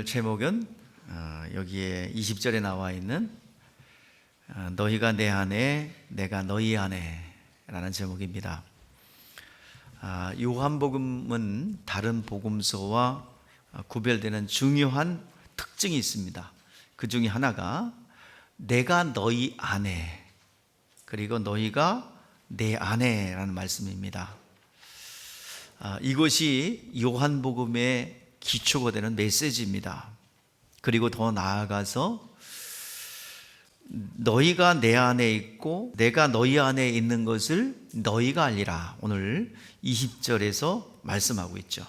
오늘 제목은 여기에 20절에 나와 있는 너희가 내 안에 내가 너희 안에 라는 제목입니다. 요한복음은 다른 복음서와 구별되는 중요한 특징이 있습니다. 그 중에 하나가 내가 너희 안에 그리고 너희가 내 안에 라는 말씀입니다. 이것이 요한복음의 기초가 되는 메시지입니다. 그리고 더 나아가서 너희가 내 안에 있고 내가 너희 안에 있는 것을 너희가 알리라, 오늘 20절에서 말씀하고 있죠.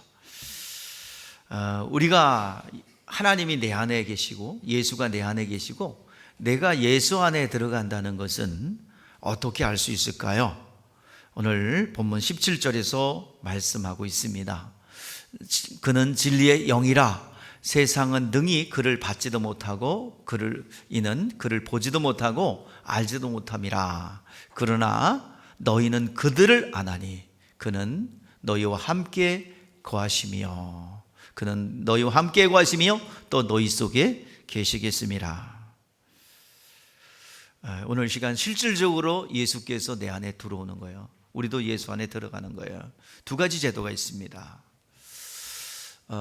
우리가 하나님이 내 안에 계시고 예수가 내 안에 계시고 내가 예수 안에 들어간다는 것은 어떻게 알 수 있을까요? 오늘 본문 17절에서 말씀하고 있습니다. 그는 진리의 영이라 세상은 능히 그를 받지도 못하고 이는 그를 보지도 못하고 알지도 못함이라. 그러나 너희는 그들을 아나니 그는 너희와 함께 거하시며 그는 너희와 함께 거하시며 또 너희 속에 계시겠음이라. 오늘 시간 실질적으로 예수께서 내 안에 들어오는 거예요. 우리도 예수 안에 들어가는 거예요. 두 가지 제도가 있습니다.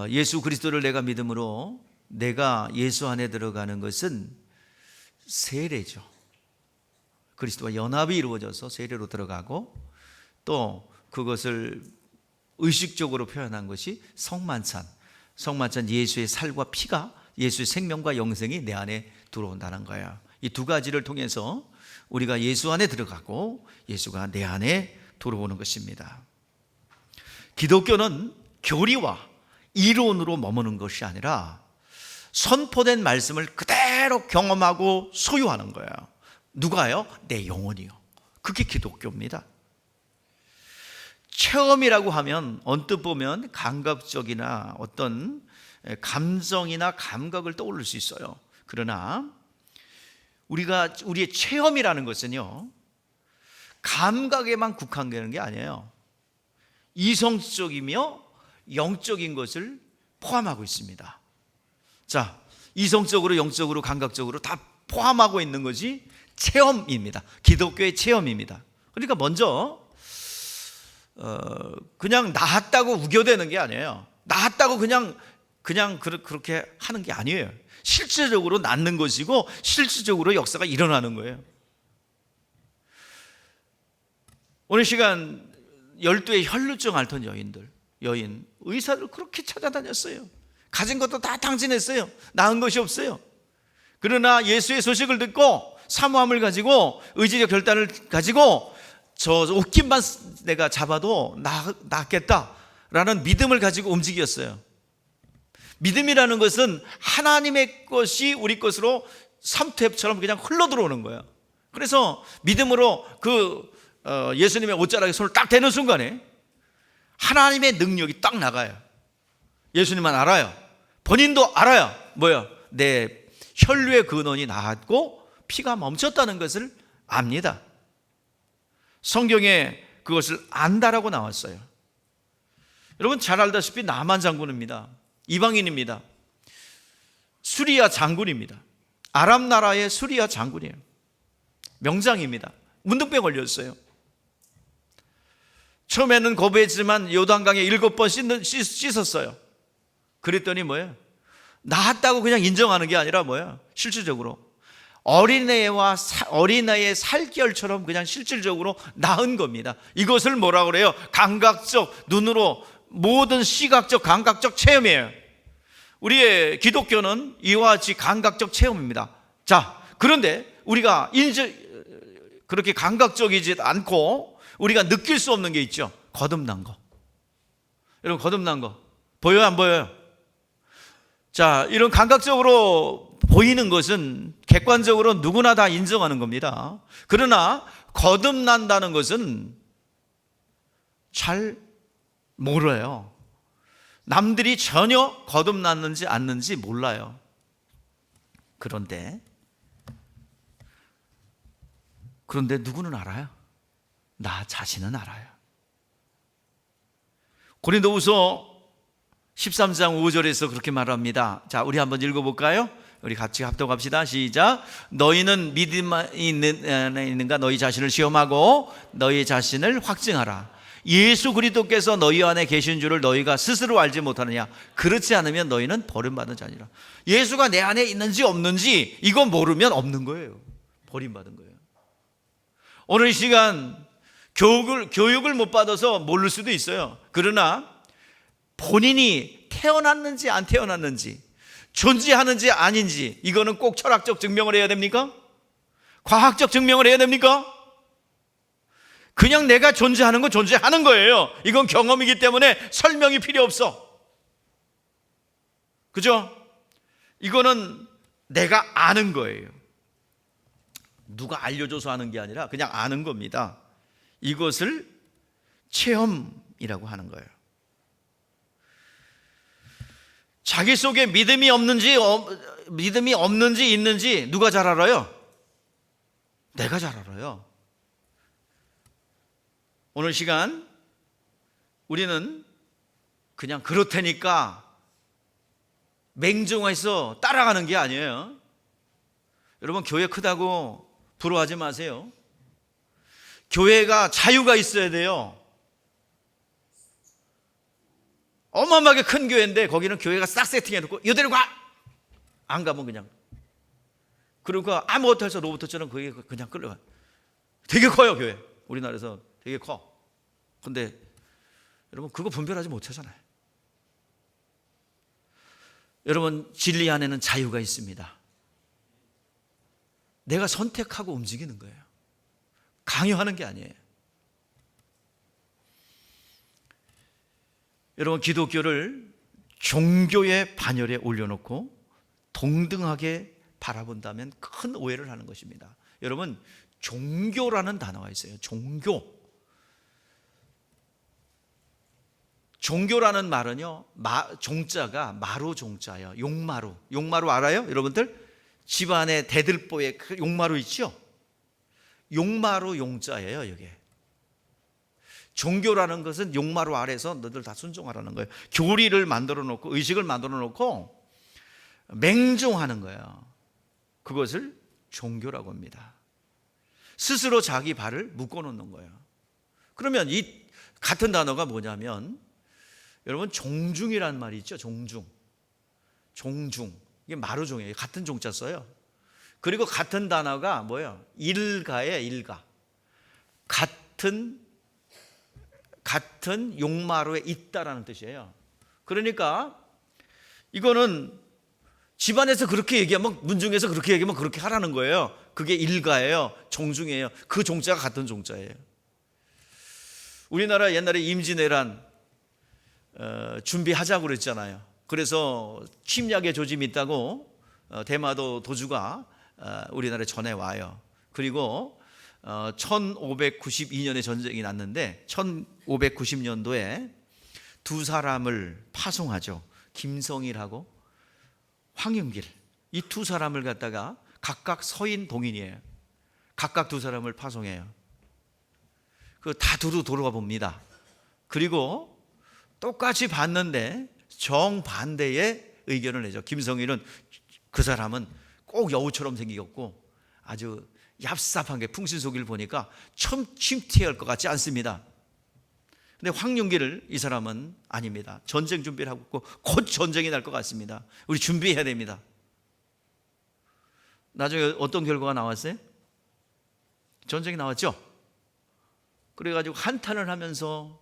예수 그리스도를 내가 믿음으로 내가 예수 안에 들어가는 것은 세례죠. 그리스도와 연합이 이루어져서 세례로 들어가고, 또 그것을 의식적으로 표현한 것이 성만찬. 성만찬, 예수의 살과 피가, 예수의 생명과 영생이 내 안에 들어온다는 거예요. 이 두 가지를 통해서 우리가 예수 안에 들어가고 예수가 내 안에 들어오는 것입니다. 기독교는 교리와 이론으로 머무는 것이 아니라 선포된 말씀을 그대로 경험하고 소유하는 거예요. 누가요? 내 영혼이요. 그게 기독교입니다. 체험이라고 하면 언뜻 보면 감각적이나 어떤 감정이나 감각을 떠올릴 수 있어요. 그러나 우리의 체험이라는 것은요, 감각에만 국한되는 게 아니에요. 이성적이며 영적인 것을 포함하고 있습니다. 자, 이성적으로, 영적으로, 감각적으로 다 포함하고 있는 것이 체험입니다. 기독교의 체험입니다. 그러니까 먼저 그냥 나았다고 우겨대는 게 아니에요. 나았다고 그냥 그렇게 하는 게 아니에요. 실질적으로 낫는 것이고 실질적으로 역사가 일어나는 거예요. 오늘 시간 12의 혈루증 앓던 여인 의사를 그렇게 찾아다녔어요. 가진 것도 다 탕진했어요. 나은 것이 없어요. 그러나 예수의 소식을 듣고 사모함을 가지고 의지적 결단을 가지고 저 옷깃만 내가 잡아도 낫겠다라는 믿음을 가지고 움직였어요. 믿음이라는 것은 하나님의 것이 우리 것으로 삼투앱처럼 그냥 흘러 들어오는 거예요. 그래서 믿음으로 예수님의 옷자락에 손을 딱 대는 순간에 하나님의 능력이 딱 나가요. 예수님만 알아요. 본인도 알아요. 뭐요? 내 혈류의 근원이 나았고 피가 멈췄다는 것을 압니다. 성경에 그것을 안다라고 나왔어요. 여러분 잘 알다시피 나만 장군입니다. 이방인입니다. 수리아 장군입니다. 아람 나라의 수리아 장군이에요. 명장입니다. 문둥병 걸렸어요. 처음에는 거부했지만 요단강에 7번 씻었어요. 그랬더니 뭐예요? 나았다고 그냥 인정하는 게 아니라 뭐예요? 실질적으로 어린애의 살결처럼 그냥 실질적으로 나은 겁니다. 이것을 뭐라고 그래요? 감각적, 눈으로 모든 시각적, 감각적 체험이에요. 우리의 기독교는 이와 같이 감각적 체험입니다. 자, 그런데 우리가 그렇게 감각적이지 않고 우리가 느낄 수 없는 게 있죠. 거듭난 거. 여러분 거듭난 거 보여요, 안 보여요? 자, 이런 감각적으로 보이는 것은 객관적으로 누구나 다 인정하는 겁니다. 그러나 거듭난다는 것은 잘 몰라요. 남들이 전혀 거듭났는지 않는지 몰라요. 그런데 누구는 알아요? 나 자신은 알아요. 고린도후서 13장 5절에서 그렇게 말합니다. 자, 우리 한번 읽어볼까요? 우리 같이 합독합시다. 시작. 너희는 믿음이 있는가 너희 자신을 시험하고 너희 자신을 확증하라. 예수 그리스도께서 너희 안에 계신 줄을 너희가 스스로 알지 못하느냐? 그렇지 않으면 너희는 버림받은 자니라. 예수가 내 안에 있는지 없는지 이거 모르면 없는 거예요. 버림받은 거예요. 오늘 이 시간 교육을 못 받아서 모를 수도 있어요. 그러나 본인이 태어났는지 안 태어났는지, 존재하는지 아닌지, 이거는 꼭 철학적 증명을 해야 됩니까? 과학적 증명을 해야 됩니까? 그냥 내가 존재하는 건 존재하는 거예요. 이건 경험이기 때문에 설명이 필요 없어. 그죠? 이거는 내가 아는 거예요. 누가 알려줘서 아는 게 아니라 그냥 아는 겁니다. 이것을 체험이라고 하는 거예요. 자기 속에 믿음이 없는지 있는지 누가 잘 알아요? 내가 잘 알아요. 오늘 시간 우리는 그냥 그렇다니까 맹종해서 따라가는 게 아니에요. 여러분, 교회 크다고 부러워하지 마세요. 교회가 자유가 있어야 돼요. 어마어마하게 큰 교회인데 거기는 교회가 싹 세팅해놓고 이대로 가! 안 가면 그냥, 그리고 아무것도 해서 로봇처럼 거기에 그냥 끌려가. 되게 커요, 교회. 우리나라에서 되게 커. 근데 여러분, 그거 분별하지 못하잖아요. 여러분, 진리 안에는 자유가 있습니다. 내가 선택하고 움직이는 거예요. 강요하는 게 아니에요. 여러분, 기독교를 종교의 반열에 올려놓고 동등하게 바라본다면 큰 오해를 하는 것입니다. 여러분, 종교라는 단어가 있어요. 종교라는 말은요, 종자가 마루 종자예요. 용마루 알아요? 여러분들? 집안에 대들보에 용마루 있죠? 용마루 용자예요, 이게. 종교라는 것은 용마루 아래서 너들 다 순종하라는 거예요. 교리를 만들어 놓고, 의식을 만들어 놓고 맹종하는 거예요. 그것을 종교라고 합니다. 스스로 자기 발을 묶어 놓는 거예요. 그러면 이 같은 단어가 뭐냐면, 여러분, 종중이라는 말이 있죠. 종중. 이게 마루종이에요. 같은 종자 써요. 그리고 같은 단어가 뭐예요? 일가예요, 일가. 같은 용마루에 있다라는 뜻이에요. 그러니까 이거는 집안에서 그렇게 얘기하면, 문중에서 그렇게 얘기하면 그렇게 하라는 거예요. 그게 일가예요. 종중이에요. 그 종자가 같은 종자예요. 우리나라 옛날에 임진왜란 준비하자고 그랬잖아요. 그래서 침략의 조짐이 있다고 대마도 도주가 우리나라에 전해와요. 그리고 1592년에 전쟁이 났는데 1590년도에 두 사람을 파송하죠. 김성일하고 황윤길. 이 두 사람을 갖다가 각각 서인 동인이에요. 각각 두 사람을 파송해요. 그 다 두루 돌아가 봅니다. 그리고 똑같이 봤는데 정반대의 의견을 내죠. 김성일은 그 사람은 꼭 여우처럼 생겼고 아주 얍삽한 게, 풍신소기를 보니까 침튀할 것 같지 않습니다. 근데 황윤기를, 이 사람은 아닙니다. 전쟁 준비를 하고 있고 곧 전쟁이 날 것 같습니다. 우리 준비해야 됩니다. 나중에 어떤 결과가 나왔어요? 전쟁이 나왔죠. 그래가지고 한탄을 하면서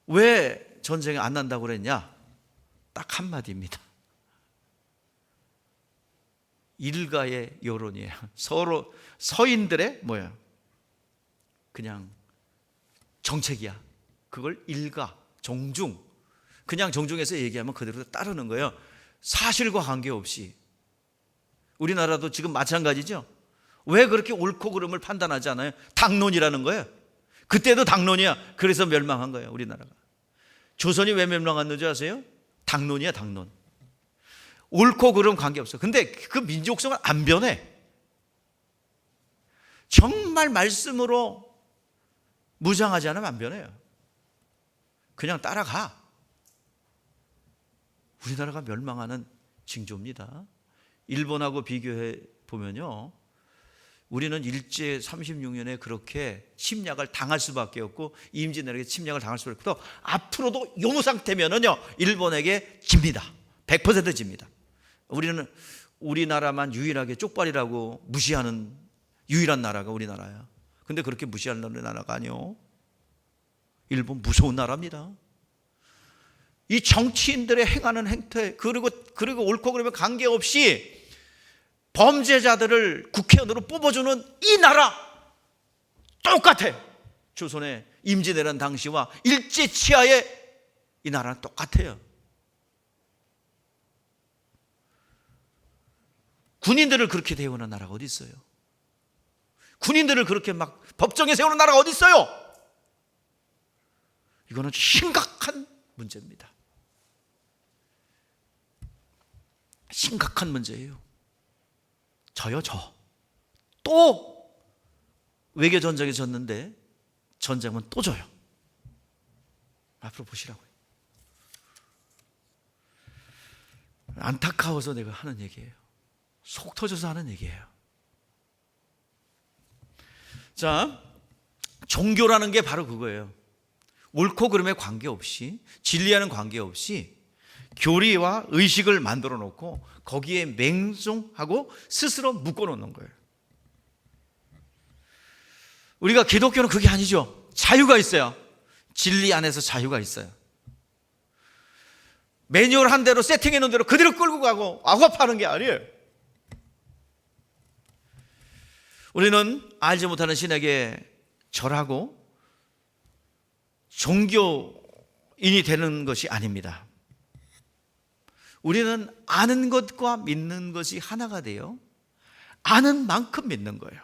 왜 전쟁이 안 난다고 그랬냐? 딱 한마디입니다. 일가의 여론이에요. 서로 서인들의 뭐야? 그냥 정책이야. 그걸 일가, 종중. 그냥 종중에서 얘기하면 그대로 따르는 거예요. 사실과 관계없이. 우리나라도 지금 마찬가지죠. 왜 그렇게 옳고 그름을 판단하지 않아요? 당론이라는 거예요. 그때도 당론이야. 그래서 멸망한 거예요, 우리나라가. 조선이 왜 멸망했는지 아세요? 당론이야, 당론. 옳고 그름 관계없어. 근데 그 민족성은 안 변해. 정말 말씀으로 무장하지 않으면 안 변해요. 그냥 따라가. 우리나라가 멸망하는 징조입니다. 일본하고 비교해 보면요, 우리는 일제 36년에 그렇게 침략을 당할 수밖에 없고 임진왜란에게 침략을 당할 수밖에 없고 앞으로도 요 상태면은요 일본에게 집니다. 100% 집니다. 우리는 우리나라만 유일하게 쪽발이라고 무시하는 유일한 나라가 우리나라야. 근데 그렇게 무시하는 나라가 아니요, 일본 무서운 나라입니다. 이 정치인들의 행하는 행태, 그리고 옳고 그르면 관계없이 범죄자들을 국회의원으로 뽑아주는 이 나라 똑같아. 조선의 임진왜란 당시와 일제 치하의 이 나라는 똑같아요. 군인들을 그렇게 대우하는 나라가 어디 있어요? 군인들을 그렇게 막 법정에 세우는 나라가 어디 있어요? 이거는 심각한 문제입니다. 심각한 문제예요. 저요, 저. 또 외교 전쟁에 졌는데 전쟁은 또 져요. 앞으로 보시라고요. 안타까워서 내가 하는 얘기예요. 속 터져서 하는 얘기예요. 자, 종교라는 게 바로 그거예요. 옳고 그름에 관계없이, 진리와는 관계없이 교리와 의식을 만들어 놓고 거기에 맹종하고 스스로 묶어 놓는 거예요. 우리가 기독교는 그게 아니죠. 자유가 있어요. 진리 안에서 자유가 있어요. 매뉴얼 한 대로 세팅해 놓은 대로 그대로 끌고 가고 악업하는 게 아니에요. 우리는 알지 못하는 신에게 절하고 종교인이 되는 것이 아닙니다. 우리는 아는 것과 믿는 것이 하나가 돼요. 아는 만큼 믿는 거예요.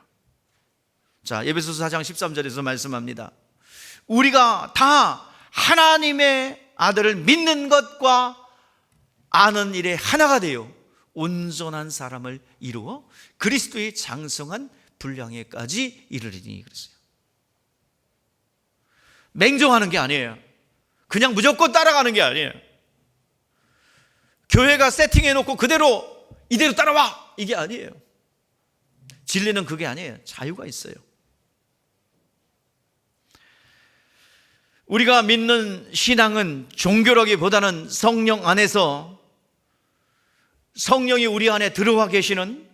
자, 에베소서 4장 13절에서 말씀합니다. 우리가 다 하나님의 아들을 믿는 것과 아는 일에 하나가 되어 온전한 사람을 이루어 그리스도의 장성한 분량에까지 이르리니 그랬어요. 맹종하는 게 아니에요. 그냥 무조건 따라가는 게 아니에요. 교회가 세팅해 놓고 그대로 이대로 따라와, 이게 아니에요. 진리는 그게 아니에요. 자유가 있어요. 우리가 믿는 신앙은 종교라기보다는 성령 안에서 성령이 우리 안에 들어와 계시는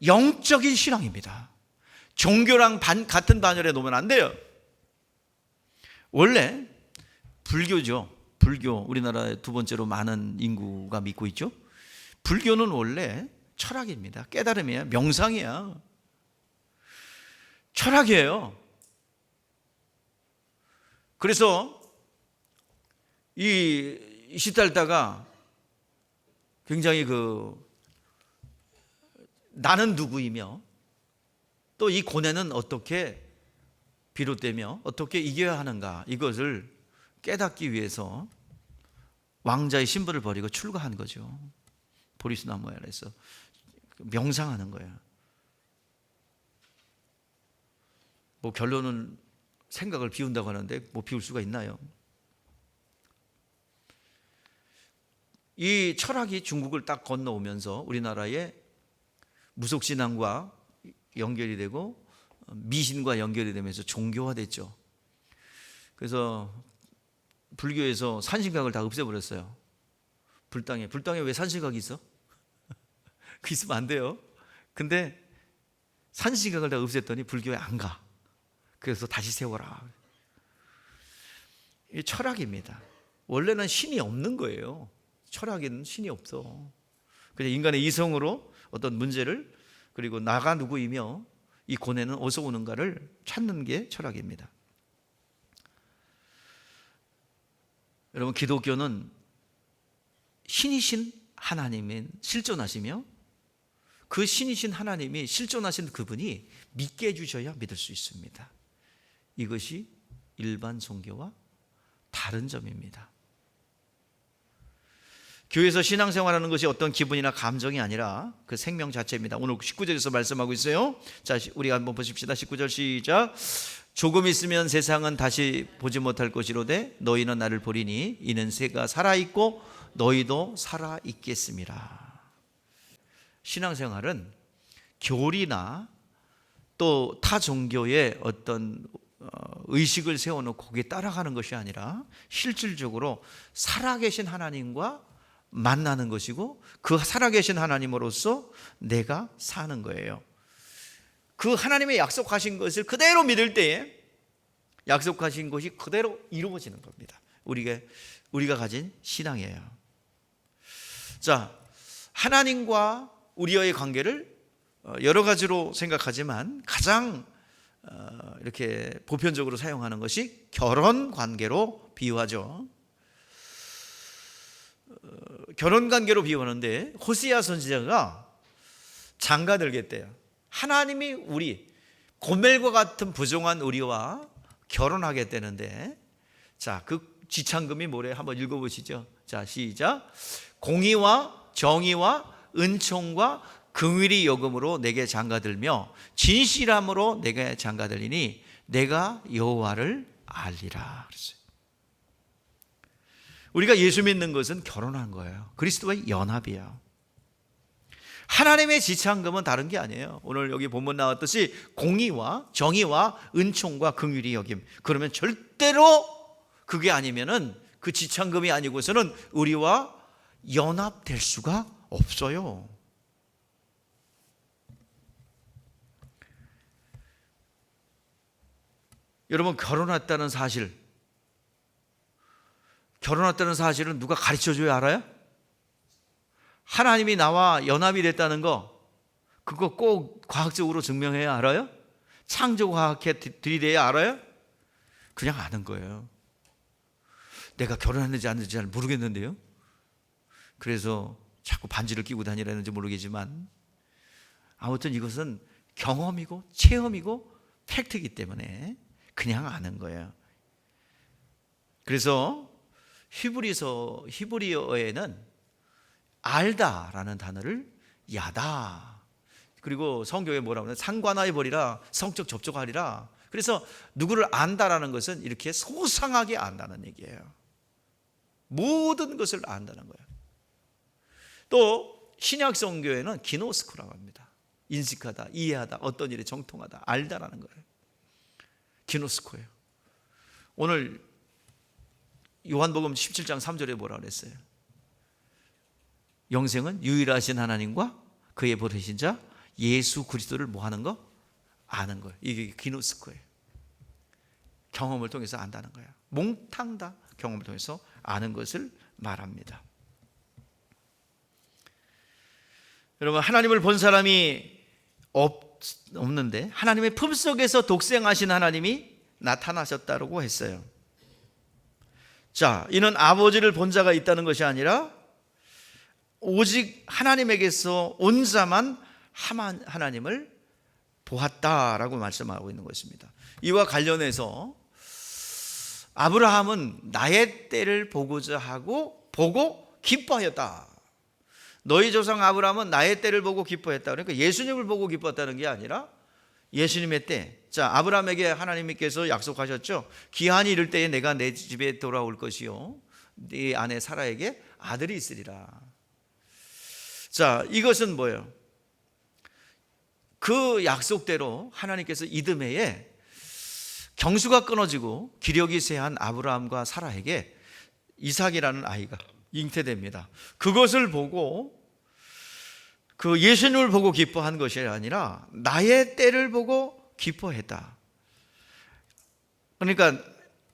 영적인 신앙입니다. 종교랑 같은 반열에 놓으면 안 돼요. 원래 불교죠. 불교, 우리나라에 두 번째로 많은 인구가 믿고 있죠. 불교는 원래 철학입니다. 깨달음이야. 명상이야. 철학이에요. 그래서 이 시달다가 굉장히 나는 누구이며 또 이 고뇌는 어떻게 비롯되며 어떻게 이겨야 하는가, 이것을 깨닫기 위해서 왕자의 신분을 버리고 출가한 거죠. 보리수나무 아래서 명상하는 거예요. 뭐 결론은 생각을 비운다고 하는데 뭐 비울 수가 있나요? 이 철학이 중국을 딱 건너오면서 우리나라의 무속신앙과 연결이 되고 미신과 연결이 되면서 종교화됐죠. 그래서 불교에서 산신각을 다 없애버렸어요. 불당에 왜 산신각이 있어? 그 있으면 안 돼요. 근데 산신각을 다 없앴더니 불교에 안 가. 그래서 다시 세워라. 이 철학입니다. 원래는 신이 없는 거예요. 철학에는 신이 없어. 그냥 인간의 이성으로 어떤 문제를, 그리고 나가 누구이며 이 고뇌는 어디서 오는가를 찾는 게 철학입니다. 여러분, 기독교는 신이신 하나님이 실존하시며 그 신이신 하나님이 실존하신 그분이 믿게 해주셔야 믿을 수 있습니다. 이것이 일반 종교와 다른 점입니다. 교회에서 신앙생활하는 것이 어떤 기분이나 감정이 아니라 그 생명 자체입니다. 오늘 19절에서 말씀하고 있어요. 자, 우리 한번 보십시다. 19절 시작. 조금 있으면 세상은 다시 보지 못할 것이로되 너희는 나를 보리니 이는 새가 살아있고 너희도 살아 있겠음이라. 신앙생활은 교리나 또 타 종교의 어떤 의식을 세워놓고 거기에 따라가는 것이 아니라 실질적으로 살아계신 하나님과 만나는 것이고, 그 살아계신 하나님으로서 내가 사는 거예요. 그 하나님의 약속하신 것을 그대로 믿을 때에 약속하신 것이 그대로 이루어지는 겁니다. 우리가 가진 신앙이에요. 자, 하나님과 우리와의 관계를 여러 가지로 생각하지만 가장 이렇게 보편적으로 사용하는 것이 결혼 관계로 비유하죠. 결혼 관계로 비유하는데 호세아 선지자가 장가들겠대요. 하나님이 우리 고멜과 같은 부정한 우리와 결혼하겠다는데, 자, 그 지창금이 뭐래? 한번 읽어보시죠. 자, 시작. 공의와 정의와 은총과 긍휼이 여금으로 내게 장가들며 진실함으로 내게 장가들리니 내가 여호와를 알리라 그랬어요. 우리가 예수 믿는 것은 결혼한 거예요. 그리스도와의 연합이에요. 하나님의 지창금은 다른 게 아니에요. 오늘 여기 본문 나왔듯이 공의와 정의와 은총과 긍휼이 여김. 그러면 절대로 그게 아니면은, 그 지창금이 아니고서는 우리와 연합될 수가 없어요. 여러분, 결혼했다는 사실은 누가 가르쳐줘야 알아요? 하나님이 나와 연합이 됐다는 거, 그거 꼭 과학적으로 증명해야 알아요? 창조과학에 들이대야 알아요? 그냥 아는 거예요. 내가 결혼했는지 안 했는지 잘 모르겠는데요. 그래서 자꾸 반지를 끼고 다니라는지 모르겠지만, 아무튼 이것은 경험이고 체험이고 팩트이기 때문에 그냥 아는 거예요. 그래서 히브리어에는 알다라는 단어를 야다, 그리고 성경에 뭐라고 하냐, 상관하여 버리라, 성적 접촉하리라. 그래서 누구를 안다라는 것은 이렇게 소상하게 안다는 얘기예요. 모든 것을 안다는 거예요. 또 신약 성경에는 기노스코라고 합니다. 인식하다, 이해하다, 어떤 일에 정통하다, 알다라는 거예요. 기노스코예요. 오늘 요한복음 17장 3절에 뭐라 그랬어요? 영생은 유일하신 하나님과 그의 보내신 자 예수 그리스도를 뭐 하는 거? 아는 거예요. 이게 기노스코예요. 경험을 통해서 안다는 거예요. 몽탕 다 경험을 통해서 아는 것을 말합니다. 여러분, 하나님을 본 사람이 없는데 하나님의 품속에서 독생하신 하나님이 나타나셨다고 했어요. 자, 이는 아버지를 본 자가 있다는 것이 아니라 오직 하나님에게서 온 자만 하나님을 보았다라고 말씀하고 있는 것입니다. 이와 관련해서 아브라함은 나의 때를 보고자 하고 보고 기뻐하였다. 너희 조상 아브라함은 나의 때를 보고 기뻐했다. 그러니까 예수님을 보고 기뻤다는 게 아니라 예수님의 때. 자, 아브라함에게 하나님께서 약속하셨죠. 기한이 이를 때에 내가 내 집에 돌아올 것이요 네 아내 사라에게 아들이 있으리라. 자, 이것은 뭐예요? 그 약속대로 하나님께서 이듬해에 경수가 끊어지고 기력이 쇠한 아브라함과 사라에게 이삭이라는 아이가 잉태됩니다. 그것을 보고 그 예수님을 보고 기뻐한 것이 아니라 나의 때를 보고 기뻐했다. 그러니까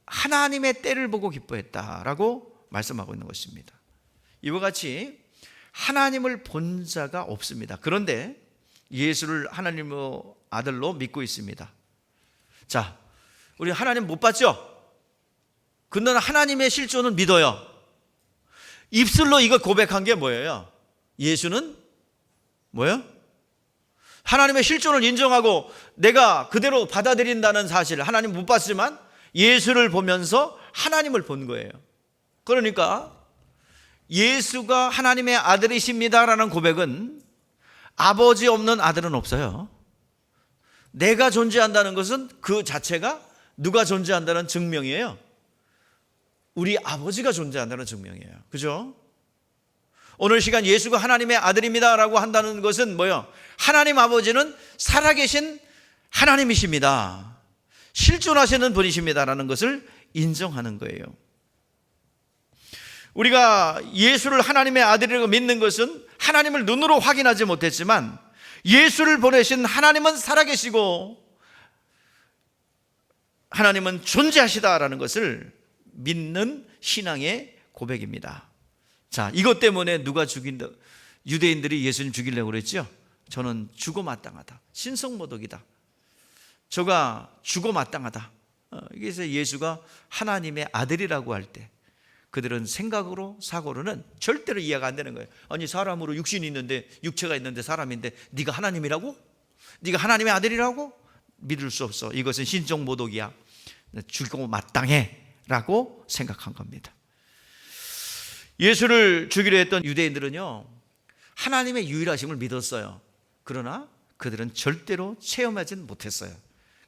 하나님의 때를 보고 기뻐했다라고 말씀하고 있는 것입니다. 이와 같이 하나님을 본 자가 없습니다. 그런데 예수를 하나님의 아들로 믿고 있습니다. 자, 우리 하나님 못 봤죠? 근데 하나님의 실존은 믿어요. 입술로 이거 고백한 게 뭐예요? 예수는 뭐예요? 하나님의 실존을 인정하고 내가 그대로 받아들인다는 사실, 하나님 못 봤지만 예수를 보면서 하나님을 본 거예요. 그러니까 예수가 하나님의 아들이십니다라는 고백은 아버지 없는 아들은 없어요. 내가 존재한다는 것은 그 자체가 누가 존재한다는 증명이에요? 우리 아버지가 존재한다는 증명이에요. 그죠? 오늘 시간 예수가 하나님의 아들입니다라고 한다는 것은 뭐요? 하나님 아버지는 살아계신 하나님이십니다. 실존하시는 분이십니다라는 것을 인정하는 거예요. 우리가 예수를 하나님의 아들이라고 믿는 것은 하나님을 눈으로 확인하지 못했지만 예수를 보내신 하나님은 살아계시고 하나님은 존재하시다라는 것을 믿는 신앙의 고백입니다. 자, 이것 때문에 누가 죽인다? 유대인들이 예수님 죽이려고 그랬죠. 저는 죽어 마땅하다. 신성모독이다. 저가 죽어 마땅하다. 그래서 예수가 하나님의 아들이라고 할 때 그들은 생각으로 사고로는 절대로 이해가 안 되는 거예요. 아니, 사람으로 육신이 있는데, 육체가 있는데 사람인데 네가 하나님이라고? 네가 하나님의 아들이라고? 믿을 수 없어. 이것은 신성모독이야. 죽고 마땅해 라고 생각한 겁니다. 예수를 죽이려 했던 유대인들은요, 하나님의 유일하심을 믿었어요. 그러나 그들은 절대로 체험하진 못했어요.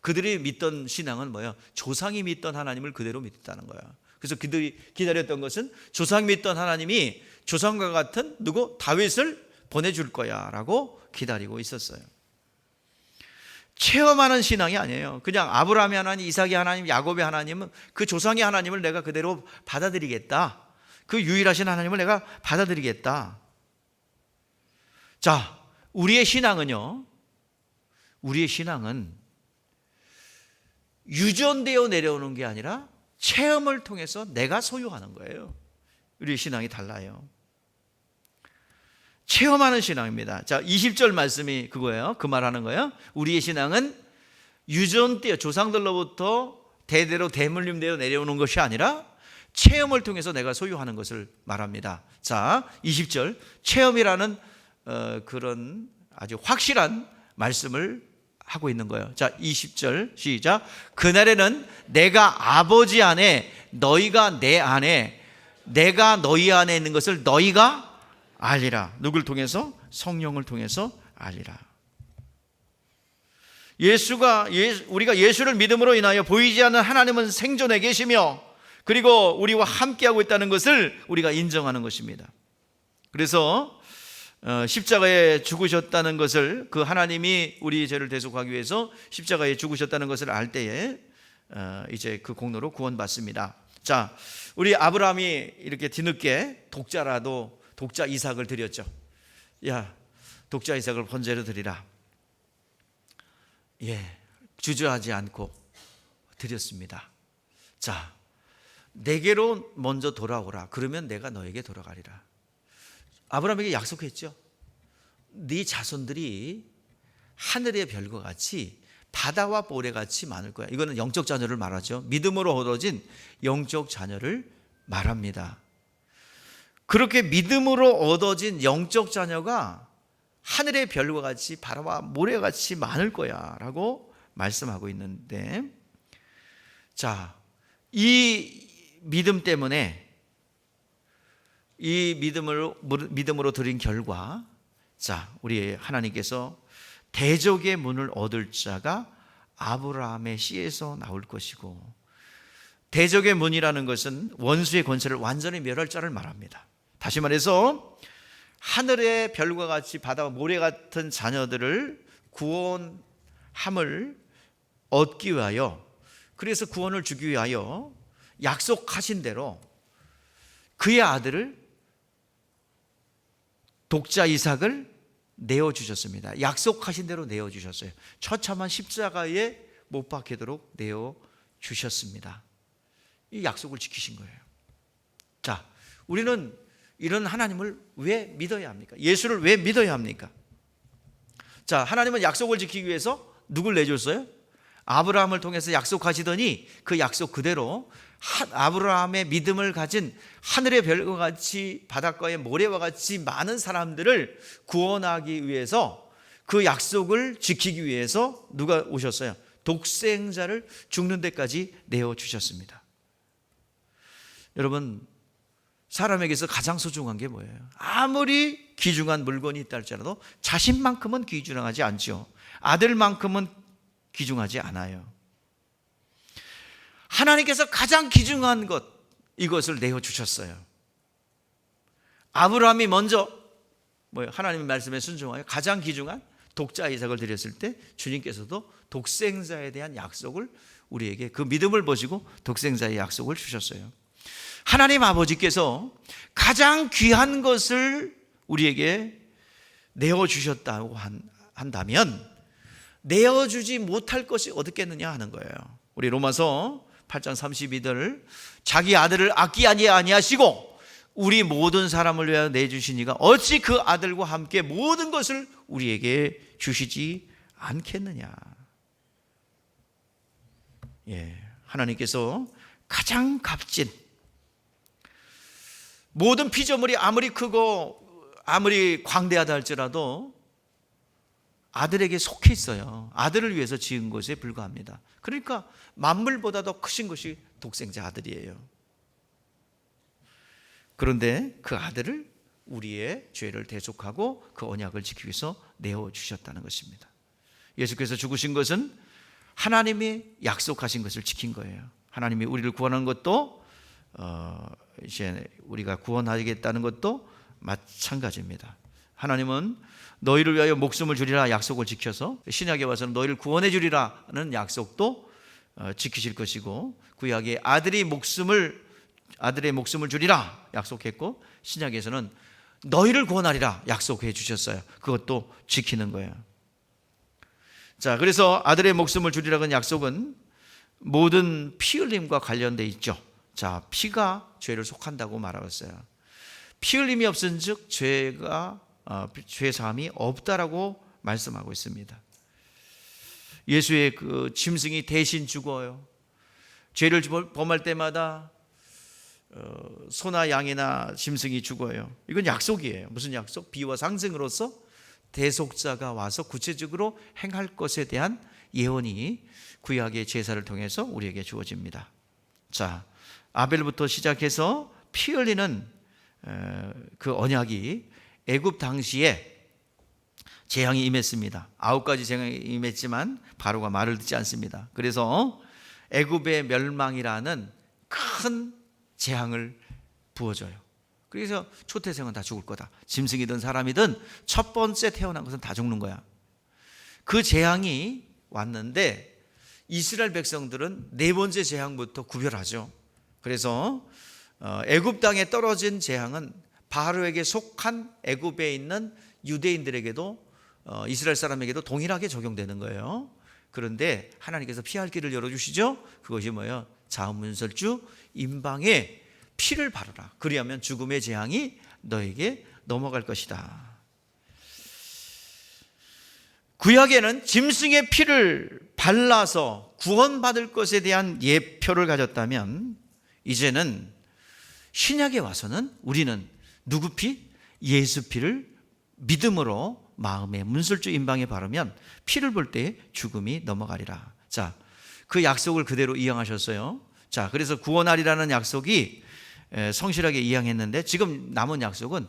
그들이 믿던 신앙은 뭐예요? 조상이 믿던 하나님을 그대로 믿었다는 거예요. 그래서 그들이 기다렸던 것은 조상이 믿던 하나님이 조상과 같은 누구? 다윗을 보내줄 거야 라고 기다리고 있었어요. 체험하는 신앙이 아니에요. 그냥 아브라함의 하나님, 이삭의 하나님, 야곱의 하나님은 그 조상의 하나님을 내가 그대로 받아들이겠다. 그 유일하신 하나님을 내가 받아들이겠다. 자, 우리의 신앙은요, 우리의 신앙은 유전되어 내려오는 게 아니라 체험을 통해서 내가 소유하는 거예요. 우리의 신앙이 달라요. 체험하는 신앙입니다. 자, 20절 말씀이 그거예요. 그 말하는 거예요. 우리의 신앙은 유전되어 조상들로부터 대대로 대물림되어 내려오는 것이 아니라 체험을 통해서 내가 소유하는 것을 말합니다. 자, 20절 체험이라는 그런 아주 확실한 말씀을 하고 있는 거예요. 자, 20절 시작. 그날에는 내가 아버지 안에 너희가 내 안에 내가 너희 안에 있는 것을 너희가 알리라. 누굴 통해서? 성령을 통해서 알리라. 우리가 예수를 믿음으로 인하여 보이지 않는 하나님은 생존해 계시며 그리고 우리와 함께하고 있다는 것을 우리가 인정하는 것입니다. 그래서 십자가에 죽으셨다는 것을, 그 하나님이 우리 죄를 대속하기 위해서 십자가에 죽으셨다는 것을 알 때에 이제 그 공로로 구원받습니다. 자, 우리 아브라함이 이렇게 뒤늦게 독자 이삭을 드렸죠. 야, 독자 이삭을 번제로 드리라. 예, 주저하지 않고 드렸습니다. 자, 내게로 먼저 돌아오라. 그러면 내가 너에게 돌아가리라. 아브라함에게 약속했죠. 네 자손들이 하늘의 별과 같이 바다와 모래같이 많을 거야. 이거는 영적 자녀를 말하죠. 믿음으로 얻어진 영적 자녀를 말합니다. 그렇게 믿음으로 얻어진 영적 자녀가 하늘의 별과 같이 바다와 모래같이 많을 거야 라고 말씀하고 있는데, 자, 이 믿음 때문에, 이 믿음으로 드린 결과, 자, 우리 하나님께서 대적의 문을 얻을 자가 아브라함의 씨에서 나올 것이고, 대적의 문이라는 것은 원수의 권세를 완전히 멸할 자를 말합니다. 다시 말해서 하늘의 별과 같이 바다와 모래 같은 자녀들을 구원함을 얻기 위하여, 그래서 구원을 주기 위하여 약속하신 대로 그의 아들을, 독자 이삭을 내어주셨습니다. 약속하신 대로 내어주셨어요. 처참한 십자가에 못 박히도록 내어주셨습니다. 이 약속을 지키신 거예요. 자, 우리는 이런 하나님을 왜 믿어야 합니까? 예수를 왜 믿어야 합니까? 자, 하나님은 약속을 지키기 위해서 누굴 내줬어요? 아브라함을 통해서 약속하시더니 그 약속 그대로 아브라함의 믿음을 가진 하늘의 별과 같이 바닷가의 모래와 같이 많은 사람들을 구원하기 위해서, 그 약속을 지키기 위해서 누가 오셨어요? 독생자를 죽는 데까지 내어주셨습니다. 여러분, 사람에게서 가장 소중한 게 뭐예요? 아무리 귀중한 물건이 있다 할지라도 자신만큼은 귀중하지 않죠. 아들만큼은 귀중하지 않아요. 하나님께서 가장 귀중한 것, 이것을 내어주셨어요. 아브라함이 먼저 하나님의 말씀에 순종하여 가장 귀중한 독자 이삭을 드렸을 때 주님께서도 독생자에 대한 약속을 우리에게, 그 믿음을 보시고 독생자의 약속을 주셨어요. 하나님 아버지께서 가장 귀한 것을 우리에게 내어주셨다고 한다면 내어주지 못할 것이 어떻겠느냐 하는 거예요. 우리 로마서 8장 32절, 자기 아들을 아끼지 아니하시고 우리 모든 사람을 위하여 내주시니가 어찌 그 아들과 함께 모든 것을 우리에게 주시지 않겠느냐. 하나님께서 가장 값진, 모든 피조물이 아무리 크고 아무리 광대하다 할지라도 아들에게 속해 있어요. 아들을 위해서 지은 것에 불과합니다. 그러니까 만물보다 더 크신 것이 독생자 아들이에요. 그런데 그 아들을 우리의 죄를 대속하고 그 언약을 지키기 위해서 내어주셨다는 것입니다. 예수께서 죽으신 것은 하나님이 약속하신 것을 지킨 거예요. 하나님이 우리를 구원하는 것도 이제 우리가 구원하겠다는 것도 마찬가지입니다. 하나님은 너희를 위하여 목숨을 주리라 약속을 지켜서 신약에 와서는 너희를 구원해 주리라는 약속도 지키실 것이고, 구약에 아들의 목숨을 주리라 약속했고, 신약에서는 너희를 구원하리라 약속해 주셨어요. 그것도 지키는 거예요. 자, 그래서 아들의 목숨을 주리라는 약속은 모든 피 흘림과 관련돼 있죠. 자, 피가 죄를 속한다고 말하였어요. 피 흘림이 없은즉 죄 사함이 없다라고 말씀하고 있습니다. 예수의 그 짐승이 대신 죽어요. 죄를 범할 때마다 소나 양이나 짐승이 죽어요. 이건 약속이에요. 무슨 약속? 비와 상징으로서 대속자가 와서 구체적으로 행할 것에 대한 예언이 구약의 제사를 통해서 우리에게 주어집니다. 자, 아벨부터 시작해서 피 흘리는 그 언약이 애굽 당시에 재앙이 임했습니다. 9가지 재앙이 임했지만 바로가 말을 듣지 않습니다. 그래서 애굽의 멸망이라는 큰 재앙을 부어줘요. 그래서 초태생은 다 죽을 거다. 짐승이든 사람이든 첫 번째 태어난 것은 다 죽는 거야. 그 재앙이 왔는데 이스라엘 백성들은 네 번째 재앙부터 구별하죠. 그래서 애굽 땅에 떨어진 재앙은 바로에게 속한 애굽에 있는 유대인들에게도 이스라엘 사람에게도 동일하게 적용되는 거예요. 그런데 하나님께서 피할 길을 열어주시죠. 그것이 뭐예요? 자음문설주 임방에 피를 바르라. 그리하면 죽음의 재앙이 너에게 넘어갈 것이다. 구약에는 짐승의 피를 발라서 구원받을 것에 대한 예표를 가졌다면, 이제는 신약에 와서는 우리는 누구 피? 예수 피를 믿음으로 마음의 문설주 임방에 바르면 피를 볼 때 죽음이 넘어가리라. 자, 그 약속을 그대로 이행하셨어요. 자, 그래서 구원하리라는 약속이 성실하게 이행했는데, 지금 남은 약속은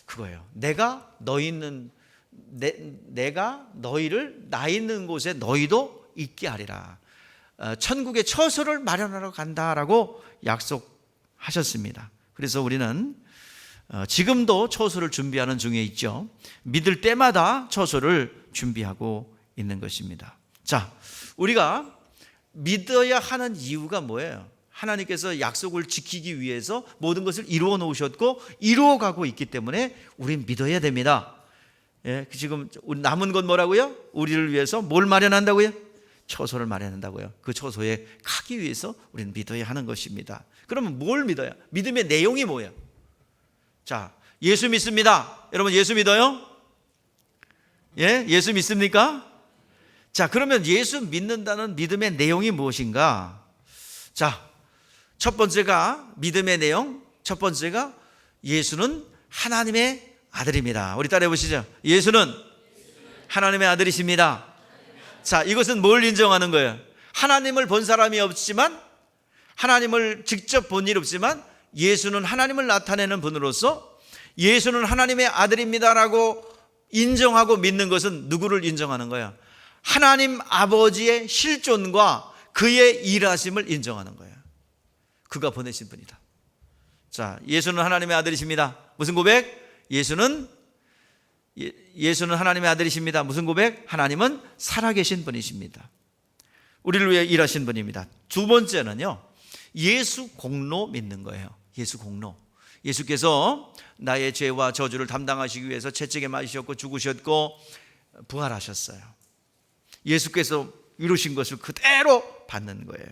그거예요. 내가 너희를 나 있는 곳에 너희도 있게 하리라. 천국의 처소를 마련하러 간다라고 약속하셨습니다. 그래서 우리는 지금도 처소를 준비하는 중에 있죠. 믿을 때마다 처소를 준비하고 있는 것입니다. 자, 우리가 믿어야 하는 이유가 뭐예요? 하나님께서 약속을 지키기 위해서 모든 것을 이루어 놓으셨고 이루어가고 있기 때문에 우린 믿어야 됩니다. 지금 남은 건 뭐라고요? 우리를 위해서 뭘 마련한다고요? 처소를 마련한다고요. 그 처소에 가기 위해서 우리는 믿어야 하는 것입니다. 그러면 뭘 믿어야? 믿음의 내용이 뭐예요? 자, 예수 믿습니다. 여러분 예수 믿어요? 예수 믿습니까? 자, 그러면 예수 믿는다는 믿음의 내용이 무엇인가? 자, 첫 번째가 믿음의 내용. 첫 번째가 예수는 하나님의 아들입니다. 우리 따라해 보시죠. 예수는 하나님의 아들이십니다. 자, 이것은 뭘 인정하는 거예요? 하나님을 본 사람이 없지만, 하나님을 직접 본 일 없지만 예수는 하나님을 나타내는 분으로서 예수는 하나님의 아들입니다라고 인정하고 믿는 것은 누구를 인정하는 거야? 하나님 아버지의 실존과 그의 일하심을 인정하는 거야. 그가 보내신 분이다. 자, 예수는 하나님의 아들이십니다. 무슨 고백? 예수는 하나님의 아들이십니다. 무슨 고백? 하나님은 살아계신 분이십니다. 우리를 위해 일하신 분입니다. 두 번째는요, 예수 공로 믿는 거예요. 예수 공로. 예수께서 나의 죄와 저주를 담당하시기 위해서 채찍에 맞으셨고 죽으셨고 부활하셨어요. 예수께서 이루신 것을 그대로 받는 거예요.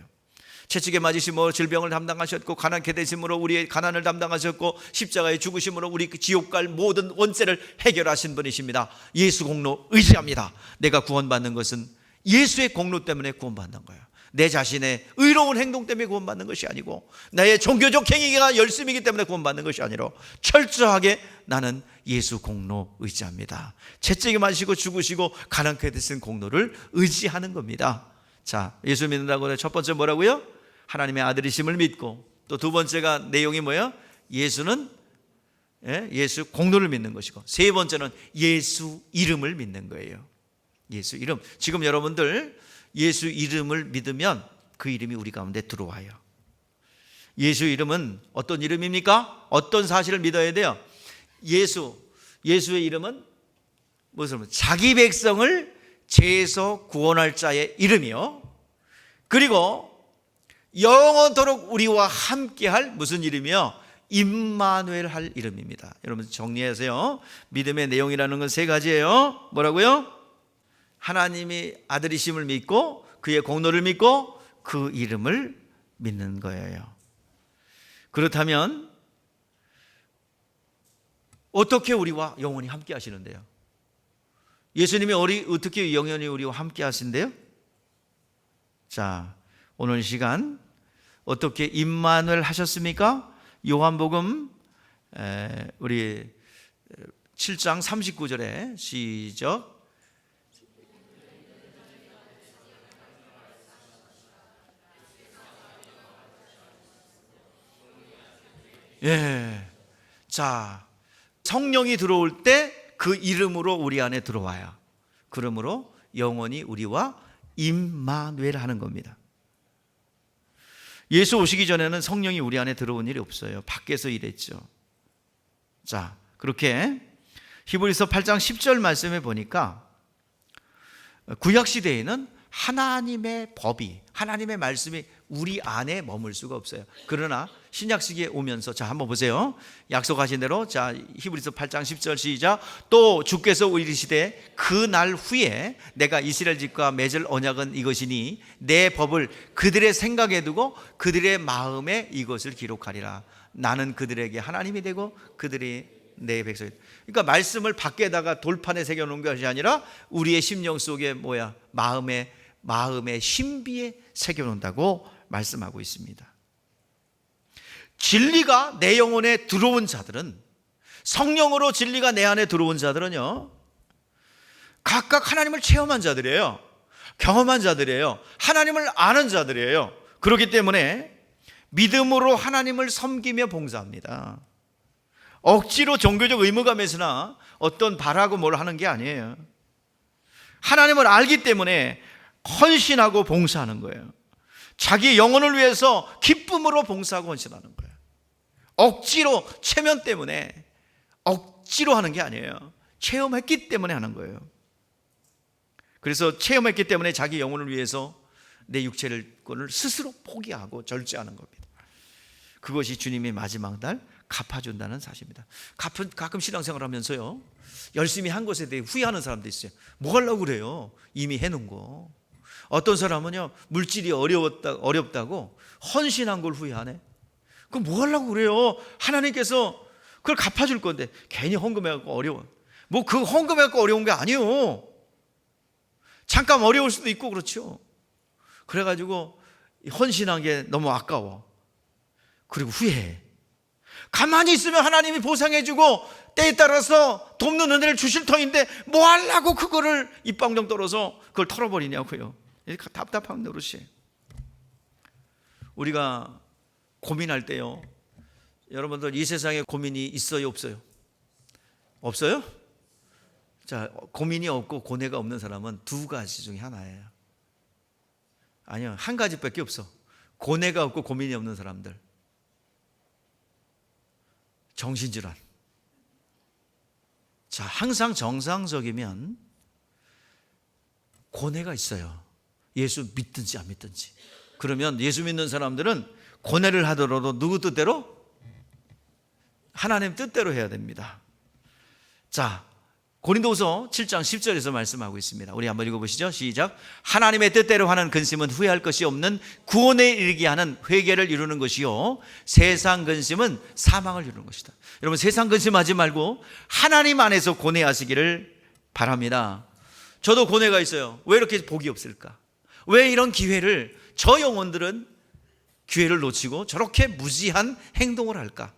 채찍에 맞으심으로 질병을 담당하셨고, 가난케 되심으로 우리의 가난을 담당하셨고, 십자가에 죽으심으로 우리 지옥 갈 모든 원죄를 해결하신 분이십니다. 예수 공로 의지합니다. 내가 구원받는 것은 예수의 공로 때문에 구원받는 거예요. 내 자신의 의로운 행동 때문에 구원받는 것이 아니고, 나의 종교적 행위가 열심이기 때문에 구원받는 것이 아니라 철저하게 나는 예수 공로 의지합니다. 채찍에 맞으시고 죽으시고 가난케 되신 공로를 의지하는 겁니다. 자, 예수 믿는다고 첫 번째 뭐라고요? 하나님의 아들이심을 믿고, 또 두 번째가 내용이 뭐예요? 예수는 예수 공로를 믿는 것이고, 세 번째는 예수 이름을 믿는 거예요. 예수 이름. 지금 여러분들 예수 이름을 믿으면 그 이름이 우리 가운데 들어와요. 예수 이름은 어떤 이름입니까? 어떤 사실을 믿어야 돼요? 예수의 이름은 무슨? 자기 백성을 죄에서 구원할 자의 이름이요, 그리고 영원토록 우리와 함께할 무슨 이름이요? 임마누엘 할 이름입니다. 여러분 정리하세요. 믿음의 내용이라는 건 세 가지예요. 뭐라고요? 하나님이 아들이심을 믿고, 그의 공로를 믿고, 그 이름을 믿는 거예요. 그렇다면 어떻게 우리와 영원히 함께 하시는데요? 예수님이 어떻게 영원히 우리와 함께 하신대요? 자, 오늘 시간 어떻게 임마누엘 하셨습니까? 요한복음 우리 7장 39절에 시작. 자, 성령이 들어올 때 그 이름으로 우리 안에 들어와요. 그러므로 영원히 우리와 임마누엘 하는 겁니다. 예수 오시기 전에는 성령이 우리 안에 들어온 일이 없어요. 밖에서 일했죠. 자, 그렇게 히브리서 8장 10절 말씀에 보니까 구약시대에는 하나님의 법이, 하나님의 말씀이 우리 안에 머물 수가 없어요. 그러나 신약시기에 오면서, 자, 한번 보세요. 약속하신 대로, 자, 히브리서 8장 10절 시작. 또 주께서 이르시되 그 날 후에 내가 이스라엘 집과 맺을 언약은 이것이니 내 법을 그들의 생각에 두고 그들의 마음에 이것을 기록하리라. 나는 그들에게 하나님이 되고 그들이 내 백성이. 그러니까 말씀을 밖에다가 돌판에 새겨놓은 것이 아니라 우리의 심령 속에 마음의 신비에 새겨놓는다고 말씀하고 있습니다. 진리가 내 영혼에 들어온 자들은, 성령으로 진리가 내 안에 들어온 자들은요, 각각 하나님을 체험한 자들이에요. 경험한 자들이에요. 하나님을 아는 자들이에요. 그렇기 때문에 믿음으로 하나님을 섬기며 봉사합니다. 억지로 종교적 의무감에서나 어떤 바라고 뭘 하는 게 아니에요. 하나님을 알기 때문에 헌신하고 봉사하는 거예요. 자기 영혼을 위해서 기쁨으로 봉사하고 헌신하는 거예요. 억지로, 체면 때문에 억지로 하는 게 아니에요. 체험했기 때문에 하는 거예요. 그래서 체험했기 때문에 자기 영혼을 위해서 내 육체를 스스로 포기하고 절제하는 겁니다. 그것이 주님의 마지막 날 갚아준다는 사실입니다. 가끔 신앙생활 하면서요, 열심히 한 것에 대해 후회하는 사람도 있어요. 뭐 하려고 그래요? 이미 해놓은 거. 어떤 사람은요, 물질이 어렵다고 헌신한 걸 후회하네. 그럼 뭐 하려고 그래요? 하나님께서 그걸 갚아줄 건데 괜히 헌금해갖고 어려워. 뭐 그 헌금해갖고 어려운 게 아니에요. 잠깐 어려울 수도 있고 그렇죠. 그래가지고 헌신한 게 너무 아까워. 그리고 후회해. 가만히 있으면 하나님이 보상해주고 때에 따라서 돕는 은혜를 주실 터인데 뭐 하려고 그거를 입방정 떨어서 그걸 털어버리냐고요. 이렇게 답답한 노릇이에요. 우리가 고민할 때요, 여러분들 이 세상에 고민이 있어요, 없어요? 없어요? 자, 고민이 없고 고뇌가 없는 사람은 두 가지 중에 하나예요. 아니요, 한 가지밖에 없어. 고뇌가 없고 고민이 없는 사람들, 정신질환. 자, 항상 정상적이면 고뇌가 있어요. 예수 믿든지 안 믿든지. 그러면 예수 믿는 사람들은 고뇌를 하더라도 누구 뜻대로? 하나님 뜻대로 해야 됩니다. 자, 고린도후서 7장 10절에서 말씀하고 있습니다. 우리 한번 읽어보시죠. 시작. 하나님의 뜻대로 하는 근심은 후회할 것이 없는 구원에 이르게 하는 회개를 이루는 것이요, 세상 근심은 사망을 이루는 것이다. 여러분, 세상 근심하지 말고 하나님 안에서 고뇌하시기를 바랍니다. 저도 고뇌가 있어요. 왜 이렇게 복이 없을까? 왜 이런 기회를, 저 영혼들은 기회를 놓치고 저렇게 무지한 행동을 할까?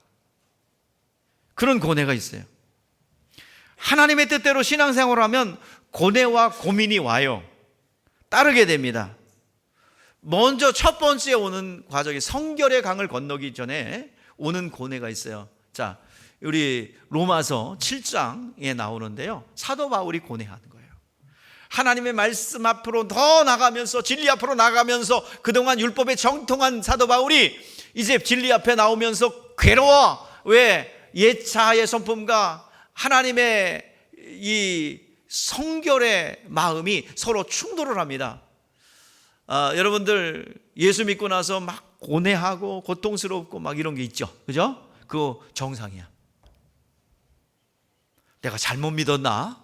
그런 고뇌가 있어요. 하나님의 뜻대로 신앙생활을 하면 고뇌와 고민이 와요. 따르게 됩니다. 먼저 첫 번째 오는 과정이 성결의 강을 건너기 전에 오는 고뇌가 있어요. 자, 우리 로마서 7장에 나오는데요, 사도 바울이 고뇌하는 거예요. 하나님의 말씀 앞으로 더 나가면서, 진리 앞으로 나가면서 그동안 율법에 정통한 사도 바울이 이제 진리 앞에 나오면서 괴로워. 왜? 예차의 성품과 하나님의 이 성결의 마음이 서로 충돌을 합니다. 여러분들 예수 믿고 나서 막 고뇌하고 고통스럽고 막 이런 게 있죠, 그죠? 그거 정상이야. 내가 잘못 믿었나?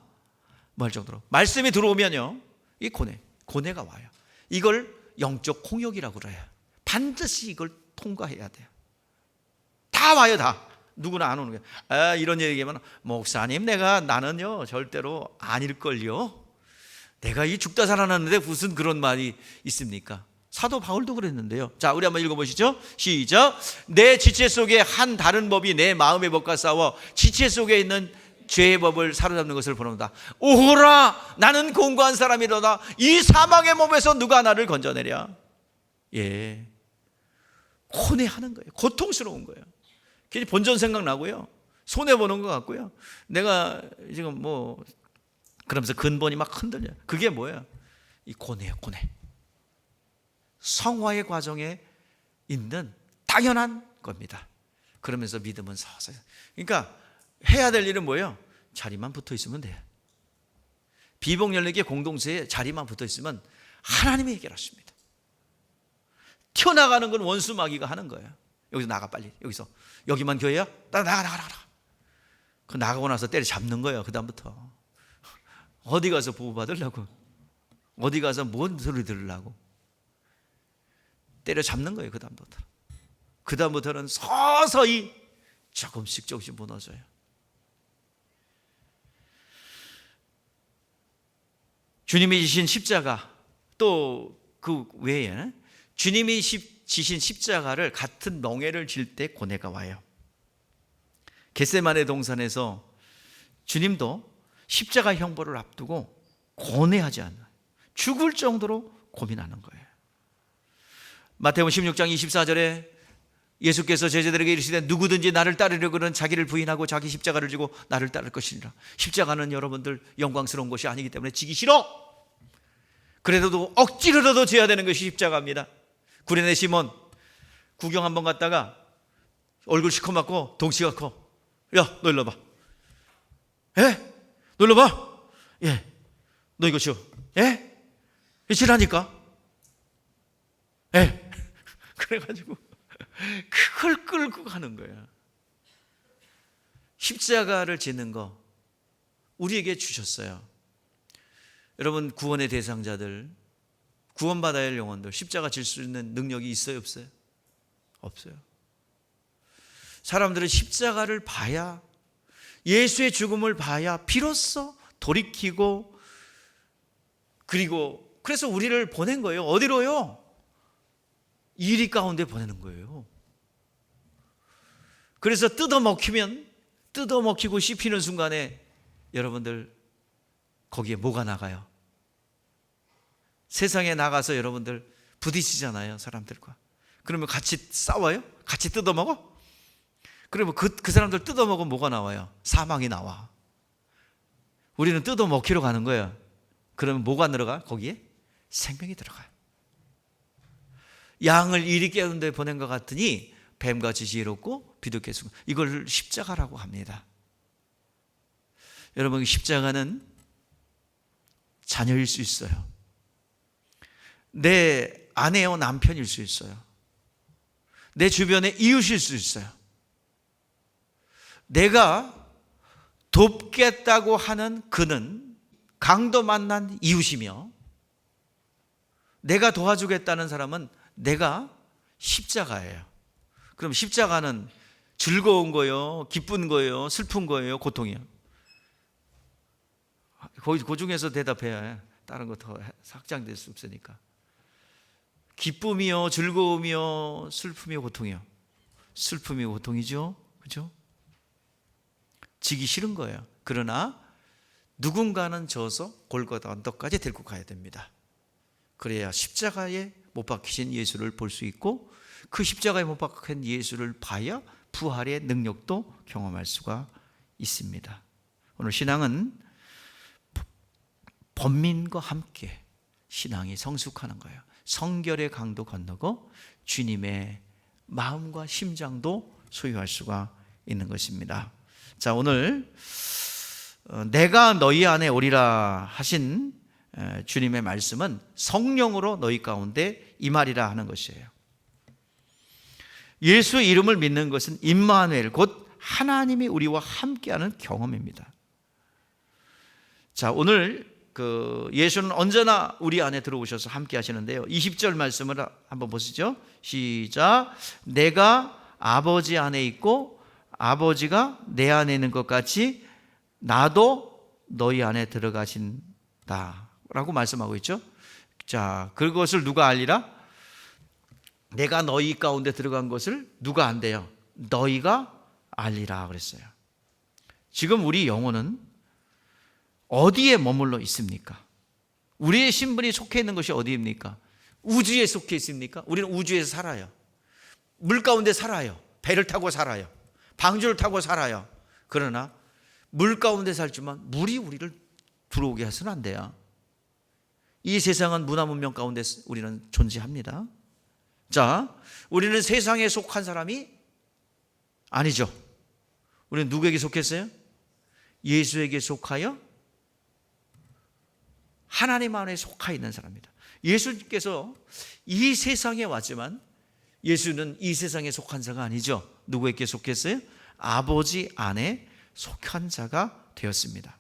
뭐 할 정도로 말씀이 들어오면요, 이 고뇌가 와요. 이걸 영적 홍역이라고 그래요. 반드시 이걸 통과해야 돼요. 다 와요, 다. 누구나 안 오는 거예요. 이런 얘기하면, 목사님, 나는요 절대로 아닐걸요. 내가 이 죽다 살아났는데 무슨 그런 말이 있습니까? 사도 바울도 그랬는데요. 자, 우리 한번 읽어보시죠. 시작. 내 지체 속에 한 다른 법이 내 마음의 법과 싸워 지체 속에 있는 죄의 법을 사로잡는 것을 보는다. 오호라, 나는 공고한 사람이로다. 이 사망의 몸에서 누가 나를 건져내랴. 예, 고뇌하는 거예요. 고통스러운 거예요. 괜히 본전 생각나고요, 손해보는 것 같고요, 내가 지금 뭐 그러면서 근본이 막 흔들려요. 그게 뭐예요? 이 고뇌예요, 고뇌. 성화의 과정에 있는 당연한 겁니다. 그러면서 믿음은 서서히. 그러니까 해야 될 일은 뭐예요? 자리만 붙어 있으면 돼요. 비복연락의 공동체에 자리만 붙어 있으면 하나님이 해결하십니다. 튀어나가는 건 원수 마귀가 하는 거예요. 여기서 나가, 빨리. 여기만 교회야? 나가. 그 나가고 나서 때려 잡는 거예요. 그 다음부터 어디 가서 보호 받으려고, 어디 가서 뭔 소리 들으려고, 때려 잡는 거예요. 그 다음부터는 서서히 조금씩 무너져요. 주님이 지신 십자가, 또 그 외에 주님이 지신 십자가를 같은 멍에를 질 때 고뇌가 와요. 겟세마네 동산에서 주님도 십자가 형벌을 앞두고 고뇌하지 않아요. 죽을 정도로 고민하는 거예요. 마태복음 16장 24절에 예수께서 제자들에게 이르시되 누구든지 나를 따르려거든 자기를 부인하고 자기 십자가를 지고 나를 따를 것이니라. 십자가는 여러분들 영광스러운 것이 아니기 때문에 지기 싫어. 그래도 억지로라도 져야 되는 것이 십자가입니다. 구레네 시몬 구경 한번 갔다가 얼굴 시커멓고 덩치가 커. 야, 너 일로 와봐. 예? 너 일로 와봐. 예. 너 이거 치워. 예? 치라니까. 예. 그래가지고 그걸 끌고 가는 거야. 십자가를 지는 거 우리에게 주셨어요. 여러분, 구원의 대상자들, 구원받아야 할 영혼들, 십자가 질 수 있는 능력이 있어요, 없어요? 없어요. 사람들은 십자가를 봐야, 예수의 죽음을 봐야 비로소 돌이키고, 그리고 그래서 우리를 보낸 거예요. 어디로요? 이리 가운데 보내는 거예요. 그래서 뜯어먹히고 씹히는 순간에 여러분들 거기에 뭐가 나가요? 세상에 나가서 여러분들 부딪히잖아요, 사람들과. 그러면 같이 싸워요? 같이 뜯어먹어? 그러면 그 사람들 뜯어먹으면 뭐가 나와요? 사망이 나와. 우리는 뜯어먹히러 가는 거예요. 그러면 뭐가 들어가? 거기에 생명이 들어가요. 양을 이리 깨우는 데 보낸 것 같으니 뱀같이 지혜롭고 비둘기의 순간, 이걸 십자가라고 합니다. 여러분, 십자가는 자녀일 수 있어요. 내 아내요 남편일 수 있어요. 내 주변의 이웃일 수 있어요. 내가 돕겠다고 하는 그는 강도 만난 이웃이며, 내가 도와주겠다는 사람은 내가 십자가예요. 그럼 십자가는 즐거운 거예요? 기쁜 거예요? 슬픈 거예요? 고통이요? 그 중에서 대답해야 해. 다른 거 더 확장될 수 없으니까. 기쁨이요, 즐거움이요, 슬픔이요, 고통이요? 슬픔이 고통이죠. 그죠? 지기 싫은 거예요. 그러나 누군가는 져서 골고다 언덕까지 데리고 가야 됩니다. 그래야 십자가에 못 박히신 예수를 볼 수 있고, 그 십자가에 못 박힌 예수를 봐야 부활의 능력도 경험할 수가 있습니다. 오늘 신앙은 번민과 함께 신앙이 성숙하는 거예요. 성결의 강도 건너고 주님의 마음과 심장도 소유할 수가 있는 것입니다. 자, 오늘 내가 너희 안에 오리라 하신 주님의 말씀은 성령으로 너희 가운데 임하리라 하는 것이에요. 예수의 이름을 믿는 것은 임마누엘, 곧 하나님이 우리와 함께하는 경험입니다. 자, 오늘 예수는 언제나 우리 안에 들어오셔서 함께 하시는데요. 20절 말씀을 한번 보시죠. 시작. 내가 아버지 안에 있고 아버지가 내 안에 있는 것 같이 나도 너희 안에 들어가신다 라고 말씀하고 있죠. 자, 그것을 누가 알리라? 내가 너희 가운데 들어간 것을 누가 안대요? 너희가 알리라 그랬어요. 지금 우리 영혼은 어디에 머물러 있습니까? 우리의 신분이 속해 있는 것이 어디입니까? 우주에 속해 있습니까? 우리는 우주에서 살아요. 물 가운데 살아요. 배를 타고 살아요. 방주를 타고 살아요. 그러나 물 가운데 살지만 물이 우리를 들어오게 해서는 안 돼요. 이 세상은 문화 문명 가운데 우리는 존재합니다. 자, 우리는 세상에 속한 사람이 아니죠. 우리는 누구에게 속했어요? 예수에게 속하여 하나님 안에 속하 있는 사람입니다. 예수께서 이 세상에 왔지만 예수는 이 세상에 속한 자가 아니죠. 누구에게 속했어요? 아버지 안에 속한 자가 되었습니다.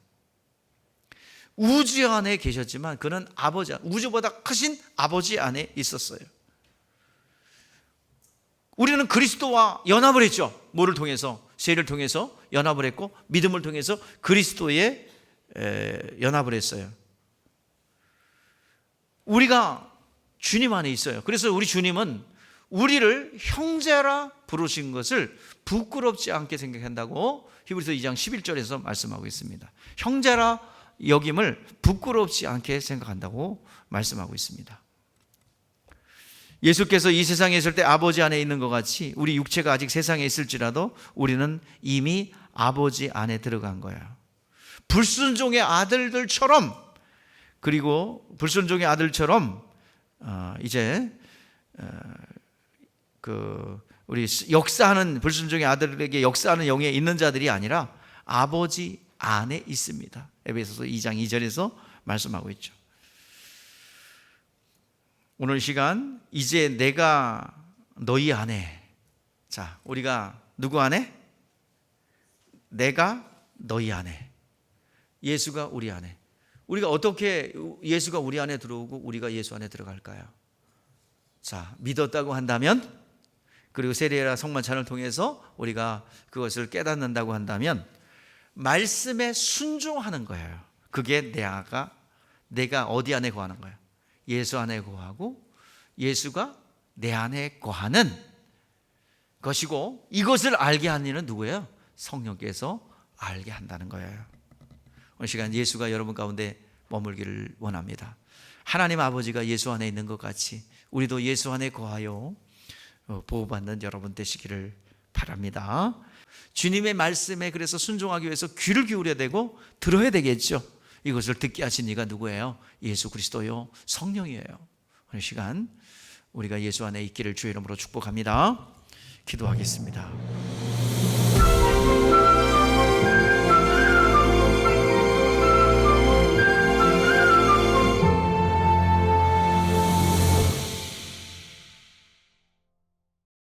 우주 안에 계셨지만 그는 아버지, 우주보다 크신 아버지 안에 있었어요. 우리는 그리스도와 연합을 했죠. 뭐를 통해서? 세례를 통해서 연합을 했고, 믿음을 통해서 그리스도에 연합을 했어요. 우리가 주님 안에 있어요. 그래서 우리 주님은 우리를 형제라 부르신 것을 부끄럽지 않게 생각한다고 히브리서 2장 11절에서 말씀하고 있습니다. 형제라 여김을 부끄럽지 않게 생각한다고 말씀하고 있습니다. 예수께서 이 세상에 있을 때 아버지 안에 있는 것 같이 우리 육체가 아직 세상에 있을지라도 우리는 이미 아버지 안에 들어간 거예요. 불순종의 아들들처럼, 그리고 불순종의 아들처럼 이제 우리 역사하는 불순종의 아들에게 역사하는 영에 있는 자들이 아니라 아버지 안에 있습니다. 에베소서 2장 2절에서 말씀하고 있죠. 오늘 시간, 이제 내가 너희 안에. 자, 우리가 누구 안에? 내가 너희 안에. 예수가 우리 안에. 우리가 어떻게 예수가 우리 안에 들어오고 우리가 예수 안에 들어갈까요? 자, 믿었다고 한다면, 그리고 세례라 성만찬을 통해서 우리가 그것을 깨닫는다고 한다면 말씀에 순종하는 거예요. 그게 내가 어디 안에 거하는 거예요? 예수 안에 거하고 예수가 내 안에 거하는 것이고, 이것을 알게 하는 이는 누구예요? 성령께서 알게 한다는 거예요. 오늘 시간 예수가 여러분 가운데 머물기를 원합니다. 하나님 아버지가 예수 안에 있는 것 같이 우리도 예수 안에 거하여 보호받는 여러분 되시기를 바랍니다. 주님의 말씀에 그래서 순종하기 위해서 귀를 기울여야 되고 들어야 되겠죠. 이것을 듣게 하신 이가 누구예요? 예수 그리스도요, 성령이에요. 오늘 시간 우리가 예수 안에 있기를 주의 이름으로 축복합니다. 기도하겠습니다.